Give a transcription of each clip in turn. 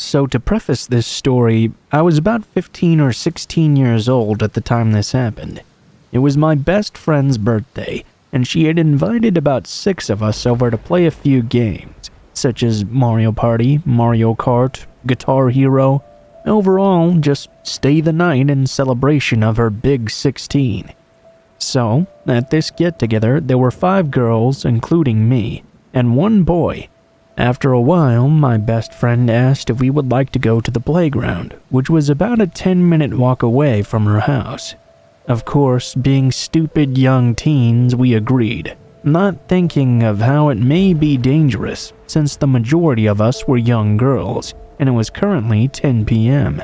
So to preface this story, I was about 15 or 16 years old at the time this happened. It was my best friend's birthday, and she had invited about 6 of us over to play a few games, such as Mario Party, Mario Kart, Guitar Hero. Overall, just stay the night in celebration of her big 16. So, at this get-together, there were 5 girls, including me, and 1 boy. After a while, my best friend asked if we would like to go to the playground, which was about a 10-minute walk away from her house. Of course, being stupid young teens, we agreed, not thinking of how it may be dangerous, since the majority of us were young girls, and it was currently 10 p.m.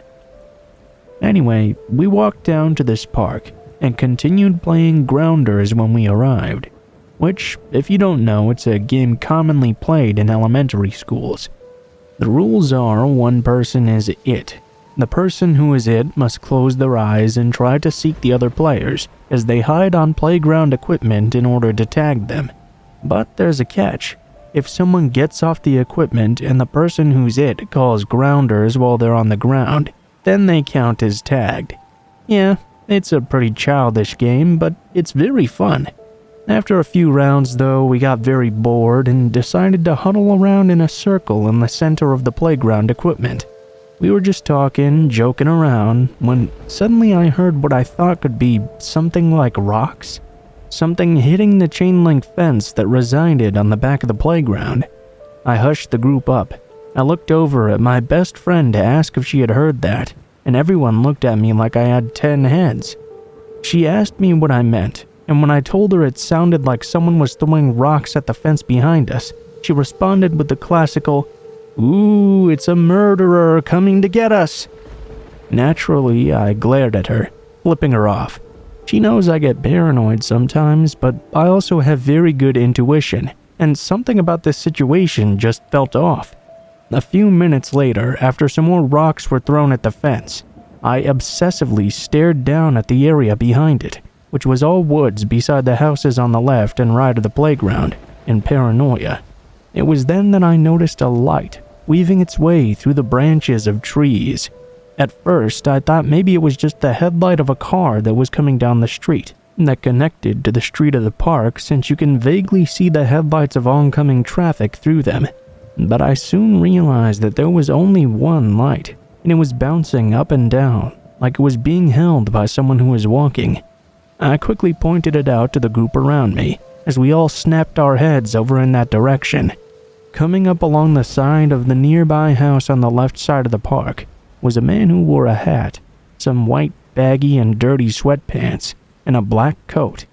Anyway, we walked down to this park, and continued playing Grounders when we arrived, which, if you don't know, it's a game commonly played in elementary schools. The rules are 1 person is it. The person who is it must close their eyes and try to seek the other players as they hide on playground equipment in order to tag them. But there's a catch. If someone gets off the equipment and the person who's it calls Grounders while they're on the ground, then they count as tagged. Yeah, it's a pretty childish game, but it's very fun. After a few rounds though, we got very bored and decided to huddle around in a circle in the center of the playground equipment. We were just talking, joking around, when suddenly I heard what I thought could be something like rocks. Something hitting the chain-link fence that resided on the back of the playground. I hushed the group up. I looked over at my best friend to ask if she had heard that, and everyone looked at me like I had 10 heads. She asked me what I meant, and when I told her it sounded like someone was throwing rocks at the fence behind us, she responded with the classical, "Ooh, it's a murderer coming to get us." Naturally, I glared at her, flipping her off. She knows I get paranoid sometimes, but I also have very good intuition, and something about this situation just felt off. A few minutes later, after some more rocks were thrown at the fence, I obsessively stared down at the area behind it, which was all woods beside the houses on the left and right of the playground, in paranoia. It was then that I noticed a light weaving its way through the branches of trees. At first, I thought maybe it was just the headlight of a car that was coming down the street that connected to the street of the park, since you can vaguely see the headlights of oncoming traffic through them. But I soon realized that there was only one light, and it was bouncing up and down, like it was being held by someone who was walking. I quickly pointed it out to the group around me, as we all snapped our heads over in that direction. Coming up along the side of the nearby house on the left side of the park was a man who wore a hat, some white, baggy and dirty sweatpants, and a black coat.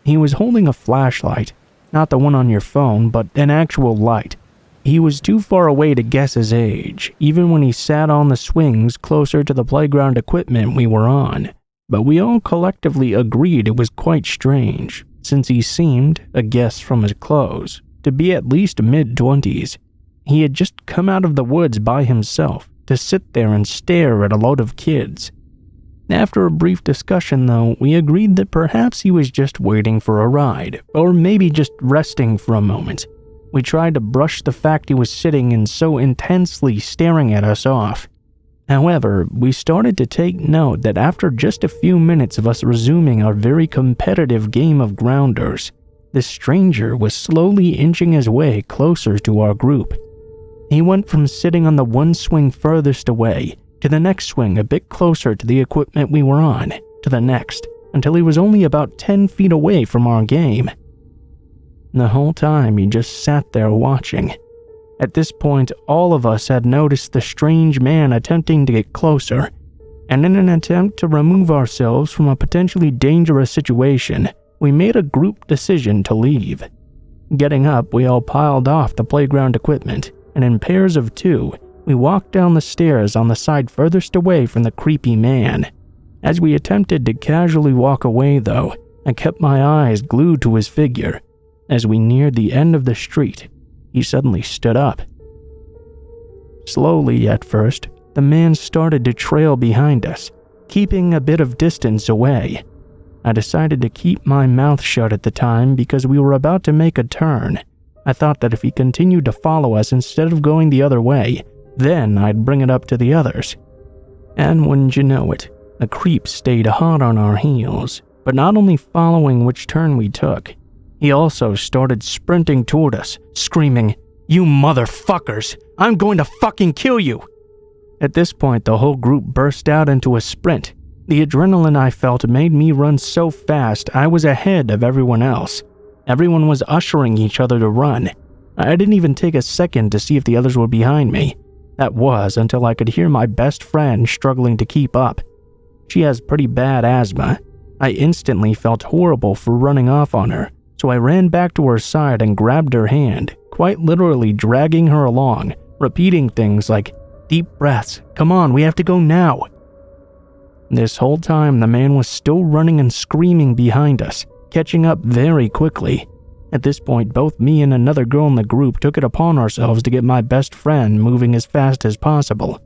He was holding a flashlight, not the one on your phone, but an actual light. He was too far away to guess his age, even when he sat on the swings closer to the playground equipment we were on. But we all collectively agreed it was quite strange, since he seemed, a guess from his clothes, to be at least mid-20s. He had just come out of the woods by himself to sit there and stare at a load of kids. After a brief discussion, though, we agreed that perhaps he was just waiting for a ride, or maybe just resting for a moment. We tried to brush the fact he was sitting and so intensely staring at us off. However, we started to take note that after just a few minutes of us resuming our very competitive game of Grounders, this stranger was slowly inching his way closer to our group. He went from sitting on the one swing furthest away to the next swing a bit closer to the equipment we were on, to the next, until he was only about 10 feet away from our game. The whole time he just sat there watching. At this point, all of us had noticed the strange man attempting to get closer, and in an attempt to remove ourselves from a potentially dangerous situation, we made a group decision to leave. Getting up, we all piled off the playground equipment, and in pairs of 2, we walked down the stairs on the side furthest away from the creepy man. As we attempted to casually walk away, though, I kept my eyes glued to his figure. As we neared the end of the street, he suddenly stood up. Slowly at first, the man started to trail behind us, keeping a bit of distance away. I decided to keep my mouth shut at the time because we were about to make a turn. I thought that if he continued to follow us instead of going the other way, Then I'd bring it up to the others. And wouldn't you know it, the creep stayed hot on our heels, but not only following which turn we took, he also started sprinting toward us, screaming, "You motherfuckers! I'm going to fucking kill you!" At this point, the whole group burst out into a sprint. The adrenaline I felt made me run so fast I was ahead of everyone else. Everyone was ushering each other to run. I didn't even take a second to see if the others were behind me. That was until I could hear my best friend struggling to keep up. She has pretty bad asthma. I instantly felt horrible for running off on her, so I ran back to her side and grabbed her hand, quite literally dragging her along, repeating things like, "Deep breaths, come on, we have to go now." This whole time, the man was still running and screaming behind us, catching up very quickly. At this point, both me and another girl in the group took it upon ourselves to get my best friend moving as fast as possible,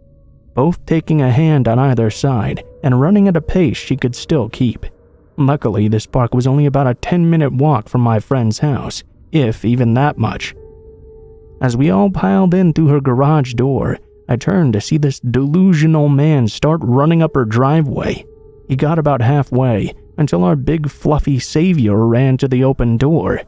both taking a hand on either side and running at a pace she could still keep. Luckily, this park was only about a 10-minute walk from my friend's house, if even that much. As we all piled in through her garage door, I turned to see this delusional man start running up her driveway. He got about halfway until our big fluffy savior ran to the open door.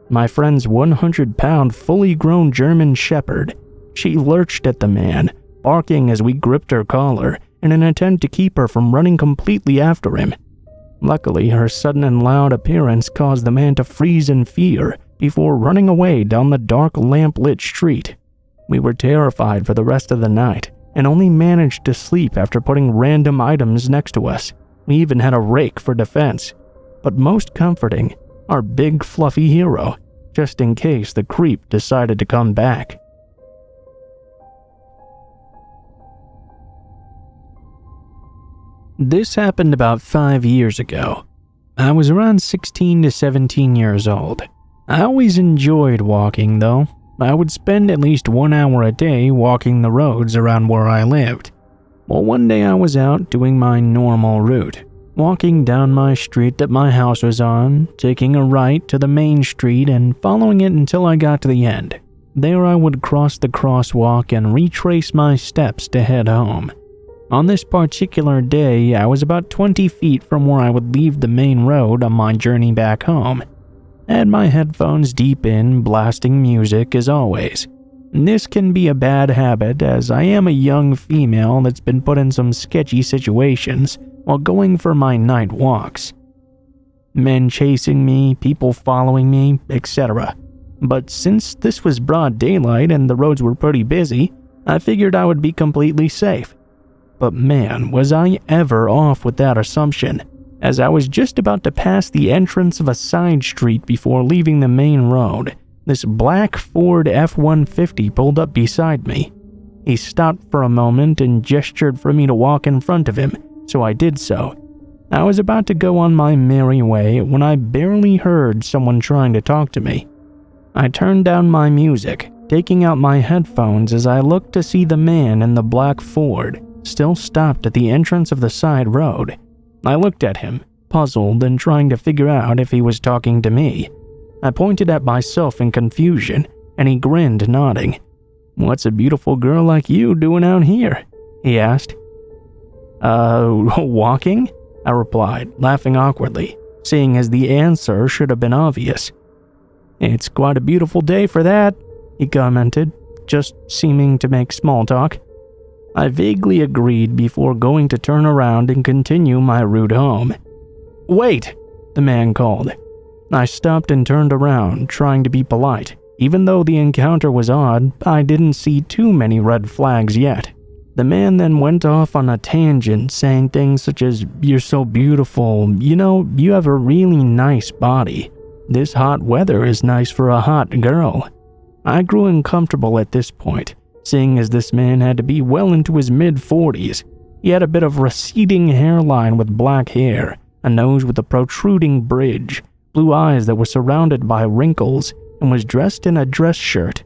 My friend's 100-pound fully grown German shepherd. She lurched at the man, barking as we gripped her collar in an attempt to keep her from running completely after him. Luckily, her sudden and loud appearance caused the man to freeze in fear before running away down the dark lamp-lit street. We were terrified for the rest of the night and only managed to sleep after putting random items next to us. We even had a rake for defense. But most comforting, our big fluffy hero, just in case the creep decided to come back. This happened about 5 years ago. I was around 16 to 17 years old. I always enjoyed walking though. I would spend at least 1 hour a day walking the roads around where I lived. Well, one day I was out doing my normal route, walking down my street that my house was on, taking a right to the main street and following it until I got to the end. There I would cross the crosswalk and retrace my steps to head home. On this particular day, I was about 20 feet from where I would leave the main road on my journey back home. I had my headphones deep in, blasting music as always. This can be a bad habit as I am a young female that's been put in some sketchy situations while going for my night walks. Men chasing me, people following me, etc. But since this was broad daylight and the roads were pretty busy, I figured I would be completely safe. But man, was I ever off with that assumption, as I was just about to pass the entrance of a side street before leaving the main road. This black Ford F-150 pulled up beside me. He stopped for a moment and gestured for me to walk in front of him, so I did so. I was about to go on my merry way when I barely heard someone trying to talk to me. I turned down my music, taking out my headphones as I looked to see the man in the black Ford still stopped at the entrance of the side road. I looked at him, puzzled and trying to figure out if he was talking to me. I pointed at myself in confusion, and he grinned, nodding. "What's a beautiful girl like you doing out here?" he asked. Walking?" I replied, laughing awkwardly, seeing as the answer should have been obvious. "It's quite a beautiful day for that," he commented, just seeming to make small talk. I vaguely agreed before going to turn around and continue my route home. "Wait!" the man called. I stopped and turned around, trying to be polite. Even though the encounter was odd, I didn't see too many red flags yet. The man then went off on a tangent, saying things such as, "You're so beautiful, you have a really nice body. This hot weather is nice for a hot girl." I grew uncomfortable at this point, seeing as this man had to be well into his mid-40s. He had a bit of receding hairline with black hair, a nose with a protruding bridge, blue eyes that were surrounded by wrinkles, and was dressed in a dress shirt.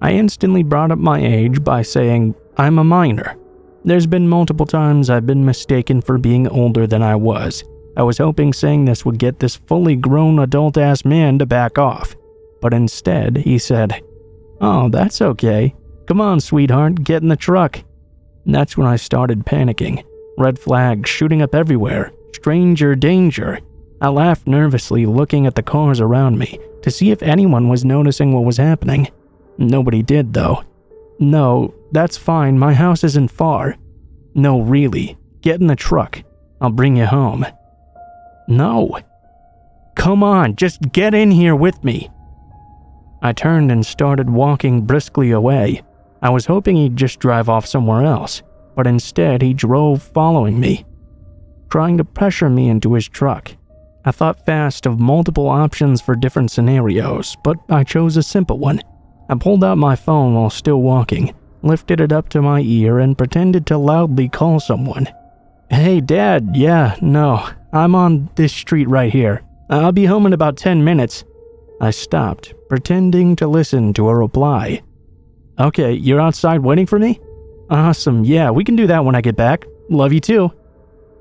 I instantly brought up my age by saying, "I'm a minor." There's been multiple times I've been mistaken for being older than I was. I was hoping saying this would get this fully grown adult-ass man to back off. But instead, he said, "Oh, that's okay. Come on, sweetheart, get in the truck. And that's when I started panicking. Red flags shooting up everywhere. Stranger danger. I laughed nervously, looking at the cars around me to see if anyone was noticing what was happening. Nobody did, though. No, that's fine, my house isn't far. No, really, get in the truck. I'll bring you home. No. Come on, just get in here with me. I turned and started walking briskly away. I was hoping he'd just drive off somewhere else, but instead he drove following me, trying to pressure me into his truck. I thought fast of multiple options for different scenarios, but I chose a simple one. I pulled out my phone while still walking, lifted it up to my ear, and pretended to loudly call someone. Hey, Dad, yeah, no, I'm on this street right here. I'll be home in about 10 minutes. I stopped, pretending to listen to a reply. Okay, you're outside waiting for me? Awesome, yeah, we can do that when I get back. Love you too.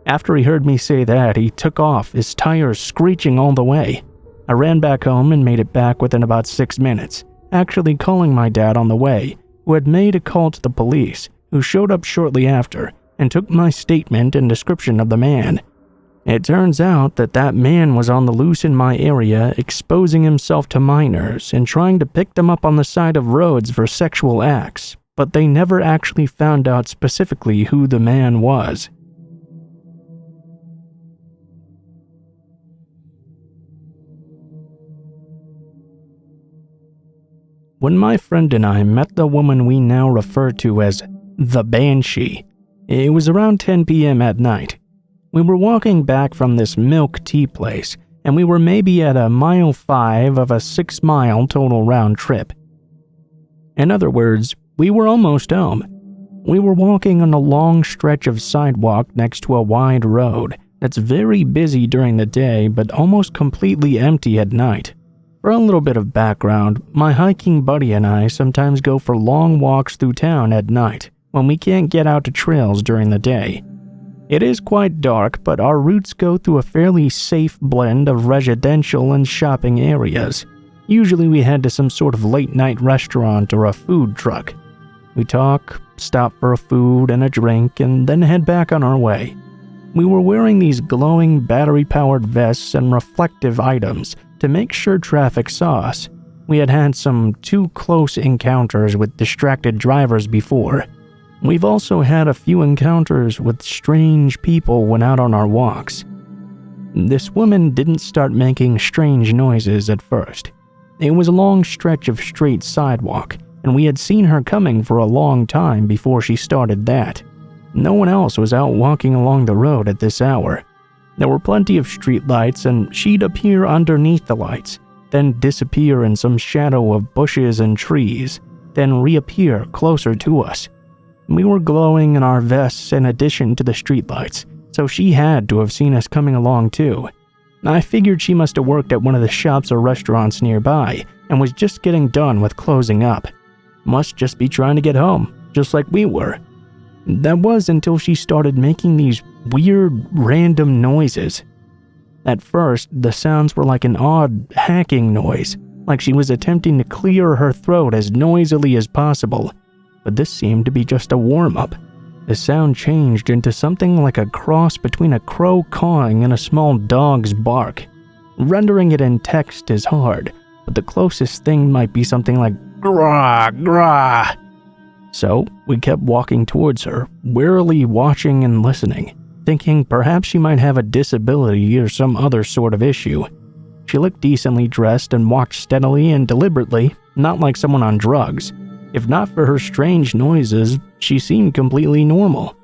After he heard me say that, he took off, his tires screeching all the way. I ran back home and made it back within about 6 minutes, actually calling my dad on the way, who had made a call to the police, who showed up shortly after and took my statement and description of the man. It turns out that that man was on the loose in my area, exposing himself to minors and trying to pick them up on the side of roads for sexual acts, but they never actually found out specifically who the man was. When my friend and I met the woman we now refer to as the Banshee, it was around 10 p.m. at night. We were walking back from this milk tea place, and we were maybe at 1.5 miles of a 6-mile total round trip. In other words, we were almost home. We were walking on a long stretch of sidewalk next to a wide road that's very busy during the day but almost completely empty at night. For a little bit of background, my hiking buddy and I sometimes go for long walks through town at night when we can't get out to trails during the day. It is quite dark, but our routes go through a fairly safe blend of residential and shopping areas. Usually we head to some sort of late-night restaurant or a food truck. We talk, stop for a food and a drink, and then head back on our way. We were wearing these glowing battery-powered vests and reflective items to make sure traffic saw us. We had had some too close encounters with distracted drivers before. We've also had a few encounters with strange people when out on our walks. This woman didn't start making strange noises at first. It was a long stretch of straight sidewalk, and we had seen her coming for a long time before she started that. No one else was out walking along the road at this hour. There were plenty of street lights, and she'd appear underneath the lights, then disappear in some shadow of bushes and trees, then reappear closer to us. We were glowing in our vests in addition to the streetlights, so she had to have seen us coming along too. I figured she must have worked at one of the shops or restaurants nearby and was just getting done with closing up. Must just be trying to get home, just like we were. That was until she started making these weird, random noises. At first, the sounds were like an odd, hacking noise, like she was attempting to clear her throat as noisily as possible. But this seemed to be just a warm-up. The sound changed into something like a cross between a crow cawing and a small dog's bark. Rendering it in text is hard, but the closest thing might be something like "grah, grah." So we kept walking towards her, warily watching and listening, thinking perhaps she might have a disability or some other sort of issue. She looked decently dressed and walked steadily and deliberately, not like someone on drugs. If not for her strange noises, she seemed completely normal.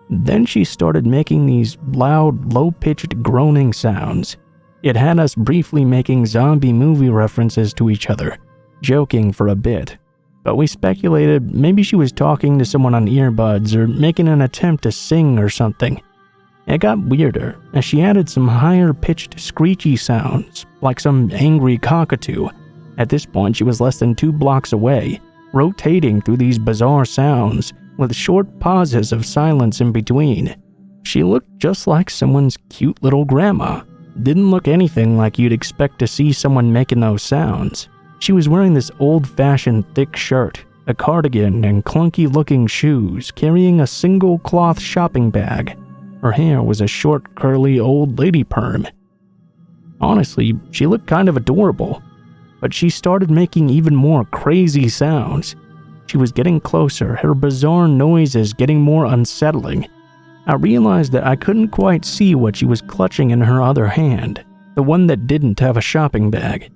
Then she started making these loud, low-pitched groaning sounds. It had us briefly making zombie movie references to each other, joking for a bit. But we speculated maybe she was talking to someone on earbuds or making an attempt to sing or something. It got weirder as she added some higher-pitched screechy sounds, like some angry cockatoo. At this point, she was less than 2 blocks away, rotating through these bizarre sounds, with short pauses of silence in between. She looked just like someone's cute little grandma. Didn't look anything like you'd expect to see someone making those sounds. She was wearing this old-fashioned thick shirt, a cardigan and clunky-looking shoes, carrying a single cloth shopping bag. Her hair was a short, curly old lady perm. Honestly, she looked kind of adorable, but she started making even more crazy sounds. She was getting closer, her bizarre noises getting more unsettling. I realized that I couldn't quite see what she was clutching in her other hand, the one that didn't have a shopping bag.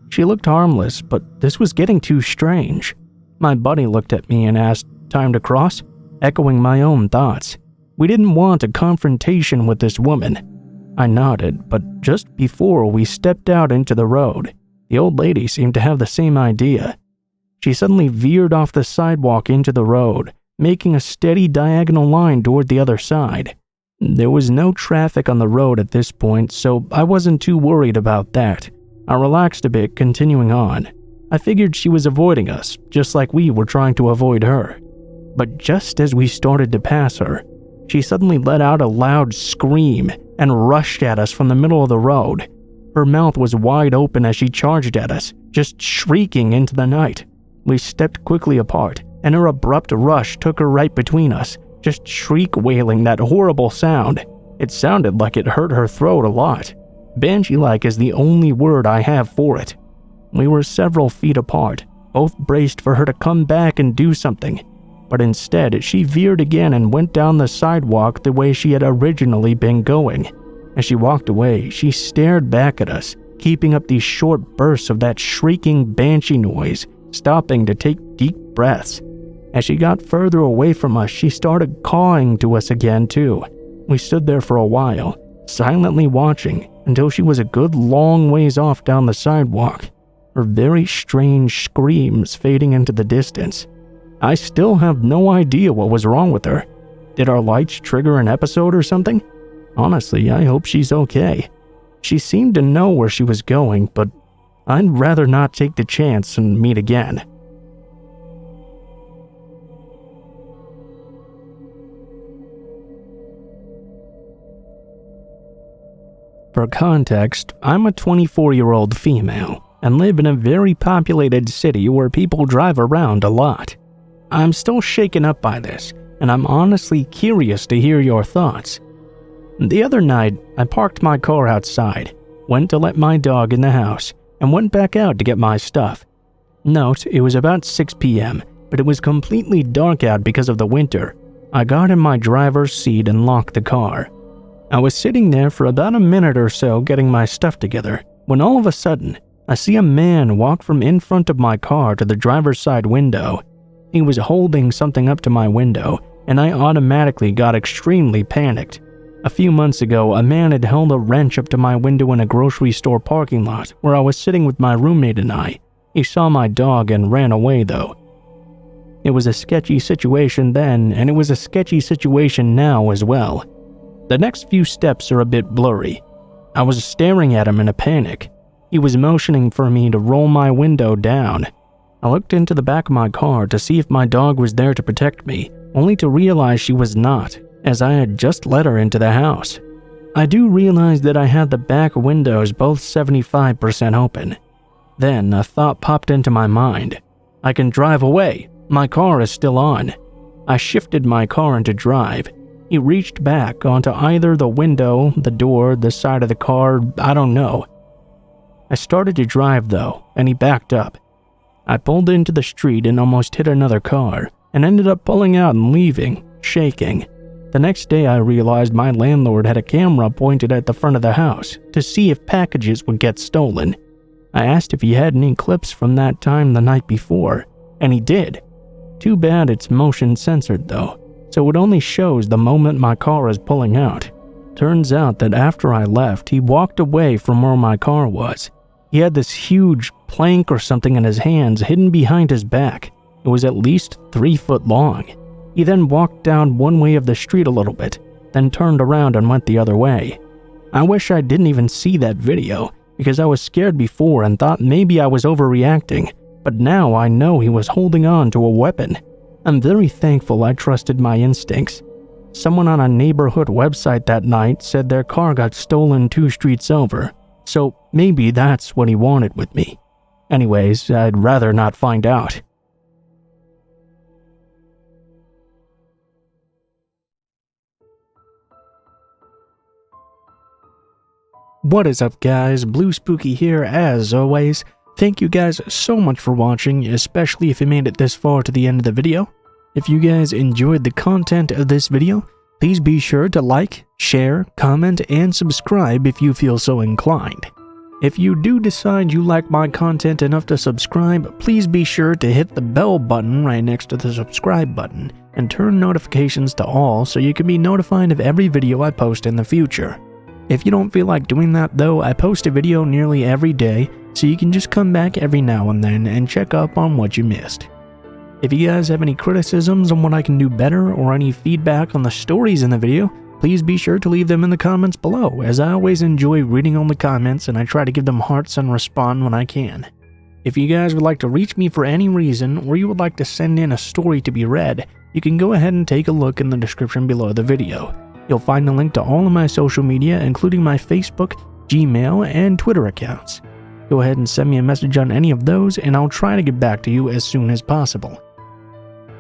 She looked harmless, but this was getting too strange. My buddy looked at me and asked, "Time to cross?" Echoing my own thoughts. We didn't want a confrontation with this woman. I nodded, but just before we stepped out into the road, the old lady seemed to have the same idea. She suddenly veered off the sidewalk into the road, making a steady diagonal line toward the other side. There was no traffic on the road at this point, so I wasn't too worried about that. I relaxed a bit, continuing on. I figured she was avoiding us, just like we were trying to avoid her. But just as we started to pass her, she suddenly let out a loud scream and rushed at us from the middle of the road. Her mouth was wide open as she charged at us, just shrieking into the night. We stepped quickly apart, and her abrupt rush took her right between us, just shriek-wailing that horrible sound. It sounded like it hurt her throat a lot. Banshee-like is the only word I have for it. We were several feet apart, both braced for her to come back and do something. But instead, she veered again and went down the sidewalk the way she had originally been going. As she walked away, she stared back at us, keeping up these short bursts of that shrieking banshee noise, stopping to take deep breaths. As she got further away from us, she started cawing to us again too. We stood there for a while, silently watching, until she was a good long ways off down the sidewalk, her very strange screams fading into the distance. I still have no idea what was wrong with her. Did our lights trigger an episode or something? Honestly, I hope she's okay. She seemed to know where she was going, but I'd rather not take the chance and meet again. For context, I'm a 24-year-old female and live in a very populated city where people drive around a lot. I'm still shaken up by this, and I'm honestly curious to hear your thoughts. The other night, I parked my car outside, went to let my dog in the house, and went back out to get my stuff. Note, it was about 6 p.m., but it was completely dark out because of the winter. I got in my driver's seat and locked the car. I was sitting there for about a minute or so getting my stuff together, when all of a sudden, I see a man walk from in front of my car to the driver's side window. He was holding something up to my window, and I automatically got extremely panicked. A few months ago, a man had held a wrench up to my window in a grocery store parking lot where I was sitting with my roommate and I. He saw my dog and ran away though. It was a sketchy situation then, and it was a sketchy situation now as well. The next few steps are a bit blurry. I was staring at him in a panic. He was motioning for me to roll my window down. I looked into the back of my car to see if my dog was there to protect me, only to realize she was not, as I had just let her into the house. I do realize that I had the back windows both 75% open. Then a thought popped into my mind. I can drive away. My car is still on. I shifted my car into drive. He reached back onto either the window, the door, the side of the car, I don't know. I started to drive though, and he backed up. I pulled into the street and almost hit another car, and ended up pulling out and leaving, shaking. The next day I realized my landlord had a camera pointed at the front of the house to see if packages would get stolen. I asked if he had any clips from that time the night before, and he did. Too bad it's motion censored though, so it only shows the moment my car is pulling out. Turns out that after I left, he walked away from where my car was. He had this huge plank or something in his hands hidden behind his back. It was at least 3 foot long. He then walked down one way of the street a little bit, then turned around and went the other way. I wish I didn't even see that video, because I was scared before and thought maybe I was overreacting, but now I know he was holding on to a weapon. I'm very thankful I trusted my instincts. Someone on a neighborhood website that night said their car got stolen 2 streets over, so maybe that's what he wanted with me. Anyways, I'd rather not find out. What is up, guys? Blue Spooky here as always. Thank you guys so much for watching, especially if you made it this far to the end of the video. If you guys enjoyed the content of this video, please be sure to like, share, comment, and subscribe if you feel so inclined. If you do decide you like my content enough to subscribe, please be sure to hit the bell button right next to the subscribe button and turn notifications to all so you can be notified of every video I post in the future. If you don't feel like doing that though, I post a video nearly every day, so you can just come back every now and then and check up on what you missed. If you guys have any criticisms on what I can do better or any feedback on the stories in the video, please be sure to leave them in the comments below, as I always enjoy reading all the comments and I try to give them hearts and respond when I can. If you guys would like to reach me for any reason, or you would like to send in a story to be read, you can go ahead and take a look in the description below the video. You'll find a link to all of my social media, including my Facebook, Gmail, and Twitter accounts. Go ahead and send me a message on any of those, and I'll try to get back to you as soon as possible.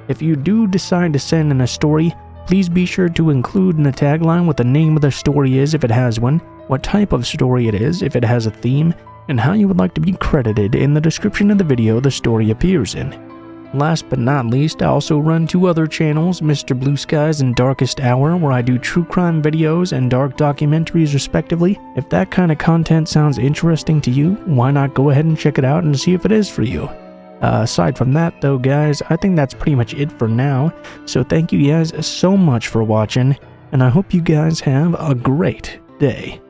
If you do decide to send in a story, please be sure to include in the tagline what the name of the story is if it has one, what type of story it is if it has a theme, and how you would like to be credited in the description of the video the story appears in. Last but not least, I also run two other channels, Mr. Blue Skies and Darkest Hour, where I do true crime videos and dark documentaries respectively. If that kind of content sounds interesting to you, why not go ahead and check it out and see if it is for you. Aside from that though, guys, I think that's pretty much it for now, so thank you guys so much for watching, and I hope you guys have a great day.